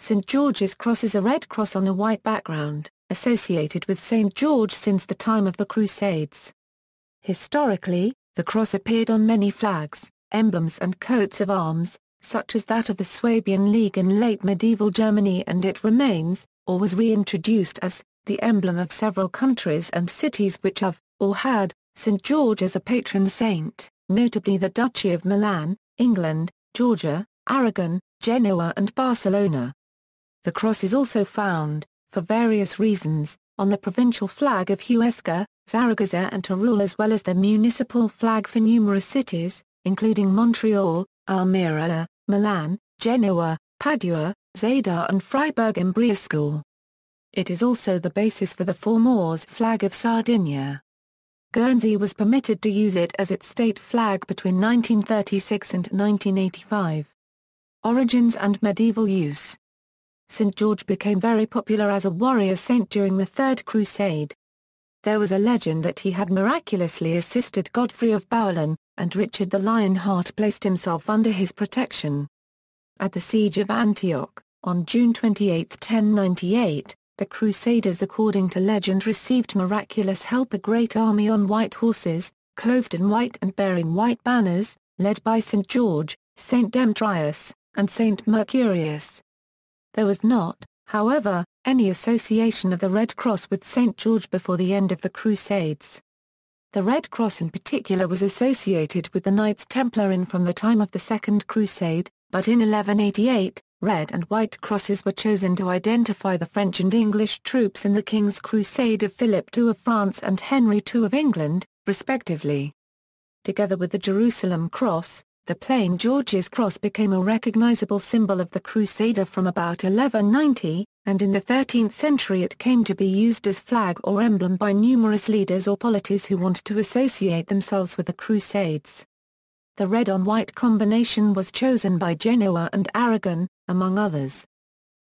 St. George's Cross is a red cross on a white background, associated with St. George since the time of the Crusades. Historically, the cross appeared on many flags, emblems and coats of arms, such as that of the Swabian League in late medieval Germany, and it remains, or was reintroduced as, the emblem of several countries and cities which have, or had, St. George as a patron saint, notably the Duchy of Milan, England, Georgia, Aragon, Genoa and Barcelona. The cross is also found, for various reasons, on the provincial flag of Huesca, Zaragoza and Teruel, as well as the municipal flag for numerous cities, including Montreal, Almería, Milan, Genoa, Padua, Zadar and Freiburg in Breisgau. It is also the basis for the Four Moors flag of Sardinia. Guernsey was permitted to use it as its state flag between 1936 and 1985. Origins and medieval use. St. George became very popular as a warrior saint during the Third Crusade. There was a legend that he had miraculously assisted Godfrey of Boulogne, and Richard the Lionheart placed himself under his protection. At the Siege of Antioch, on June 28, 1098, the Crusaders, according to legend, received miraculous help: a great army on white horses, clothed in white and bearing white banners, led by St. George, St. Demetrius, and St. Mercurius. There was not, however, any association of the Red Cross with St. George before the end of the Crusades. The Red Cross in particular was associated with the Knights Templar from the time of the Second Crusade, but in 1188, red and white crosses were chosen to identify the French and English troops in the King's Crusade of Philip II of France and Henry II of England, respectively. Together with the Jerusalem Cross, the plain George's Cross became a recognizable symbol of the Crusader from about 1190, and in the 13th century it came to be used as flag or emblem by numerous leaders or polities who wanted to associate themselves with the Crusades. The red-on-white combination was chosen by Genoa and Aragon, among others.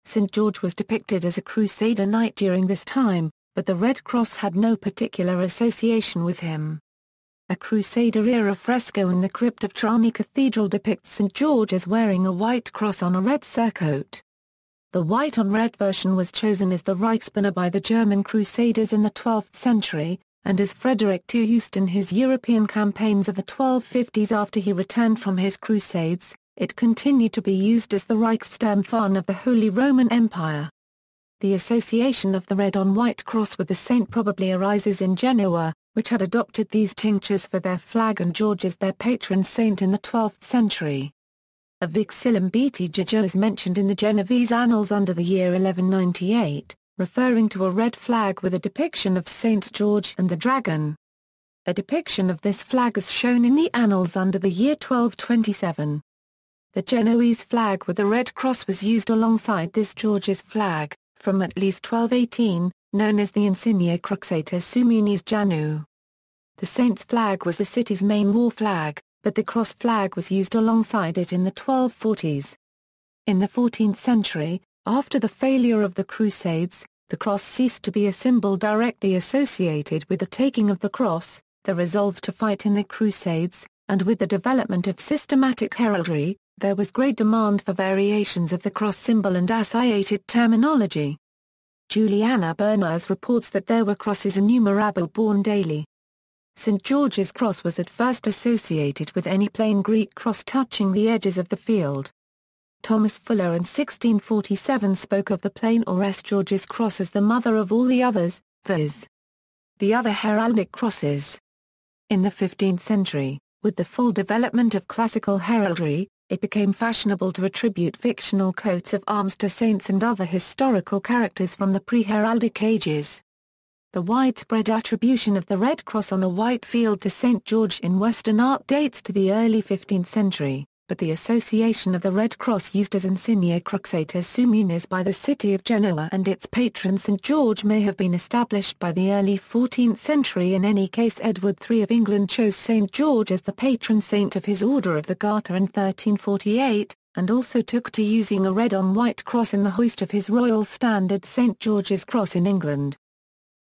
St. George was depicted as a Crusader knight during this time, but the Red Cross had no particular association with him. A Crusader-era fresco in the crypt of Trani Cathedral depicts St. George as wearing a white cross on a red surcoat. The white-on-red version was chosen as the Reichsbanner by the German Crusaders in the 12th century, and as Frederick II used in his European campaigns of the 1250s after he returned from his Crusades, it continued to be used as the Reichssternfahne of the Holy Roman Empire. The association of the red-on-white cross with the saint probably arises in Genoa, which had adopted these tinctures for their flag, and George as their patron saint in the 12th century. A vixillum Beati is mentioned in the Genovese annals under the year 1198, referring to a red flag with a depiction of St. George and the dragon. A depiction of this flag is shown in the annals under the year 1227. The Genoese flag with the red cross was used alongside this George's flag, from at least 1218, known as the Insignia Cruxatus Summunis Janu. The saint's flag was the city's main war flag, but the cross flag was used alongside it in the 1240s. In the 14th century, after the failure of the Crusades, the cross ceased to be a symbol directly associated with the taking of the cross, the resolve to fight in the Crusades, and with the development of systematic heraldry, there was great demand for variations of the cross symbol and associated terminology. Juliana Berners reports that there were crosses innumerable born daily. St. George's Cross was at first associated with any plain Greek cross touching the edges of the field. Thomas Fuller in 1647 spoke of the plain or S. George's Cross as the mother of all the others, viz. the other heraldic crosses. In the 15th century, with the full development of classical heraldry, it became fashionable to attribute fictional coats of arms to saints and other historical characters from the pre-heraldic ages. The widespread attribution of the Red Cross on a white field to St. George in Western art dates to the early 15th century, but the association of the Red Cross used as Insignia Cruxatus Summunis by the city of Genoa and its patron St. George may have been established by the early 14th century. In any case, Edward III of England chose St. George as the patron saint of his Order of the Garter in 1348, and also took to using a red-on-white cross in the hoist of his royal standard St. George's Cross in England.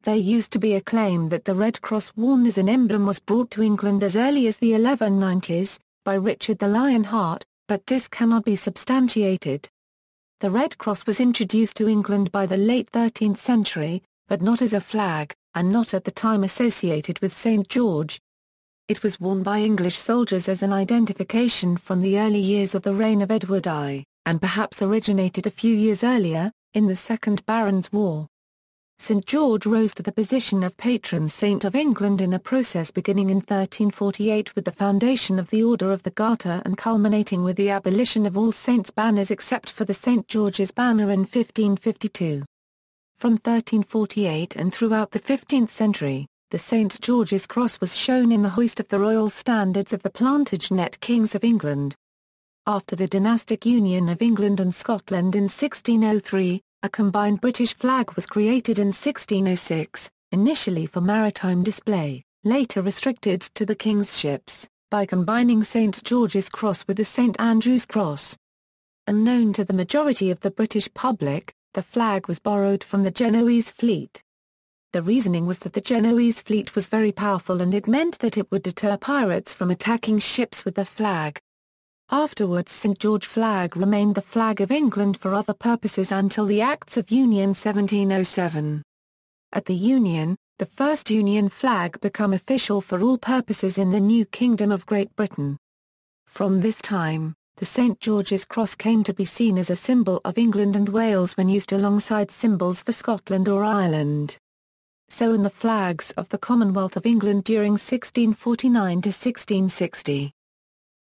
There used to be a claim that the Red Cross worn as an emblem was brought to England as early as the 1190s, by Richard the Lionheart, but this cannot be substantiated. The Red Cross was introduced to England by the late 13th century, but not as a flag, and not at the time associated with St. George. It was worn by English soldiers as an identification from the early years of the reign of Edward I, and perhaps originated a few years earlier, in the Second Barons' War. St. George rose to the position of patron saint of England in a process beginning in 1348 with the foundation of the Order of the Garter and culminating with the abolition of all saints' banners except for the St. George's banner in 1552. From 1348 and throughout the 15th century, the St. George's Cross was shown in the hoist of the royal standards of the Plantagenet kings of England. After the dynastic union of England and Scotland in 1603, a combined British flag was created in 1606, initially for maritime display, later restricted to the king's ships, by combining St. George's Cross with the St. Andrew's Cross. Unknown to the majority of the British public, the flag was borrowed from the Genoese fleet. The reasoning was that the Genoese fleet was very powerful and it meant that it would deter pirates from attacking ships with the flag. Afterwards St. George flag remained the flag of England for other purposes until the Acts of Union 1707. At the Union, the first Union flag became official for all purposes in the new Kingdom of Great Britain. From this time, the St. George's Cross came to be seen as a symbol of England and Wales when used alongside symbols for Scotland or Ireland. So in the flags of the Commonwealth of England during 1649 to 1660.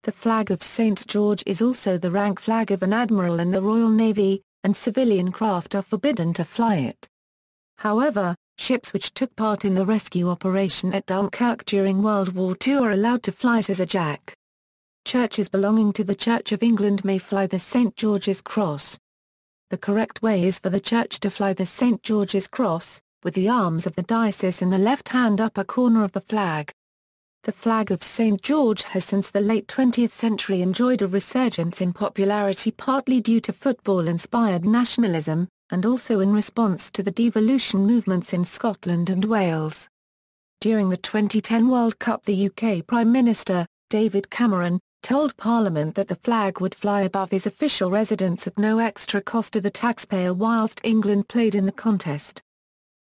The flag of St. George is also the rank flag of an admiral in the Royal Navy, and civilian craft are forbidden to fly it. However, ships which took part in the rescue operation at Dunkirk during World War II are allowed to fly it as a jack. Churches belonging to the Church of England may fly the St. George's Cross. The correct way is for the church to fly the St. George's Cross, with the arms of the diocese in the left-hand upper corner of the flag. The flag of St. George has since the late 20th century enjoyed a resurgence in popularity partly due to football-inspired nationalism, and also in response to the devolution movements in Scotland and Wales. During the 2010 World Cup the UK Prime Minister, David Cameron, told Parliament that the flag would fly above his official residence at no extra cost to the taxpayer whilst England played in the contest.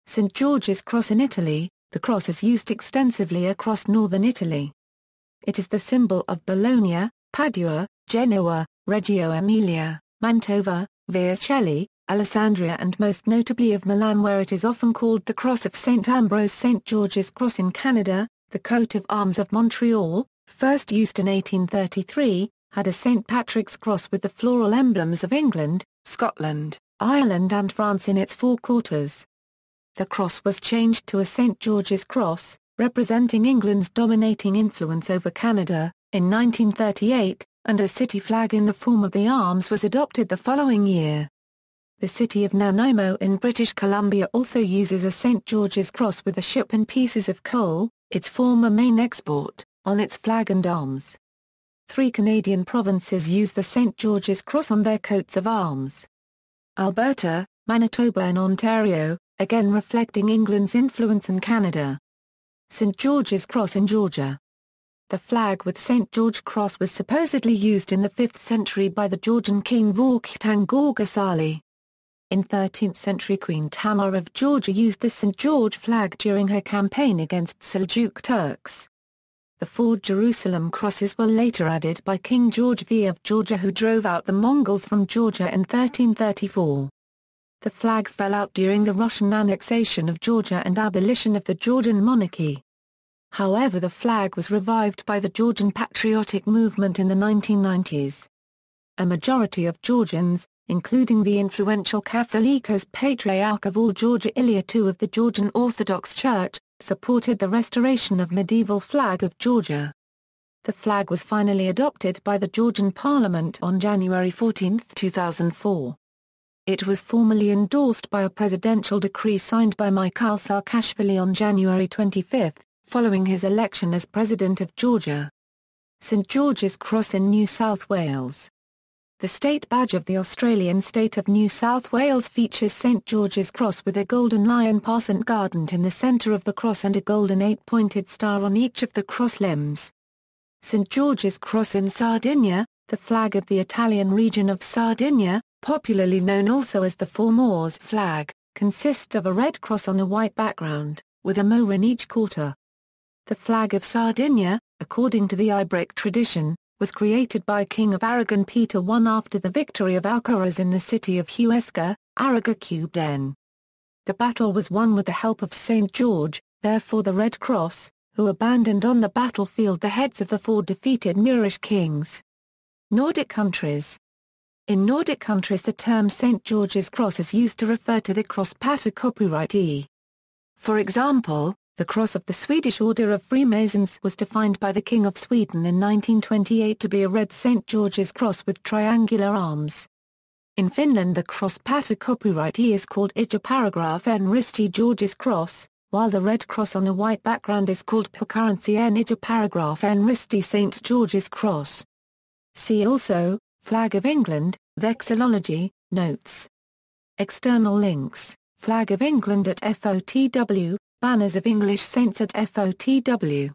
St. George's Cross in Italy. The cross is used extensively across northern Italy. It is the symbol of Bologna, Padua, Genoa, Reggio Emilia, Mantova, Vercelli, Alessandria and most notably of Milan where it is often called the Cross of St. Ambrose. St. George's Cross in Canada, the coat of arms of Montreal, first used in 1833, had a St. Patrick's Cross with the floral emblems of England, Scotland, Ireland and France in its four quarters. The cross was changed to a St. George's Cross, representing England's dominating influence over Canada, in 1938, and a city flag in the form of the arms was adopted the following year. The city of Nanaimo in British Columbia also uses a St. George's Cross with a ship and pieces of coal, its former main export, on its flag and arms. 3 Canadian provinces use the St. George's Cross on their coats of arms. Alberta, Manitoba and Ontario, again reflecting England's influence in Canada. St. George's Cross in Georgia. The flag with St. George Cross was supposedly used in the 5th century by the Georgian king Vorkhtang Gorgasali. In 13th century Queen Tamar of Georgia used the St. George flag during her campaign against Seljuk Turks. The 4 Jerusalem crosses were later added by King George V of Georgia who drove out the Mongols from Georgia in 1334. The flag fell out during the Russian annexation of Georgia and abolition of the Georgian monarchy. However, the flag was revived by the Georgian patriotic movement in the 1990s. A majority of Georgians, including the influential Catholicos Patriarch of all Georgia Ilya II of the Georgian Orthodox Church, supported the restoration of medieval flag of Georgia. The flag was finally adopted by the Georgian parliament on January 14, 2004. It was formally endorsed by a presidential decree signed by Mikhail Saakashvili on January 25, following his election as President of Georgia. St. George's Cross in New South Wales. The state badge of the Australian state of New South Wales features St. George's Cross with a golden lion passant guardant in the centre of the cross and a golden 8-pointed star on each of the cross limbs. St. George's Cross in Sardinia. The flag of the Italian region of Sardinia, popularly known also as the Four Moors flag, consists of a red cross on a white background, with a Moor in each quarter. The flag of Sardinia, according to the Iberic tradition, was created by King of Aragon Peter I after the victory of Alcaraz in the city of Huesca, Aragon. The battle was won with the help of St. George, therefore the Red Cross, who abandoned on the battlefield the heads of the four defeated Moorish kings. Nordic countries. In Nordic countries the term St. George's Cross is used to refer to the cross pater copyright. For example, the cross of the Swedish Order of Freemasons was defined by the King of Sweden in 1928 to be a red St. George's Cross with triangular arms. In Finland the cross pater copyright is called Ija-paragraph N Risti George's Cross, while the red cross on a white background is called Pocurrency N Ija-paragraph N Risti St. George's Cross. See also, Flag of England, Vexillology, Notes. External links, Flag of England at FOTW, Banners of English Saints at FOTW.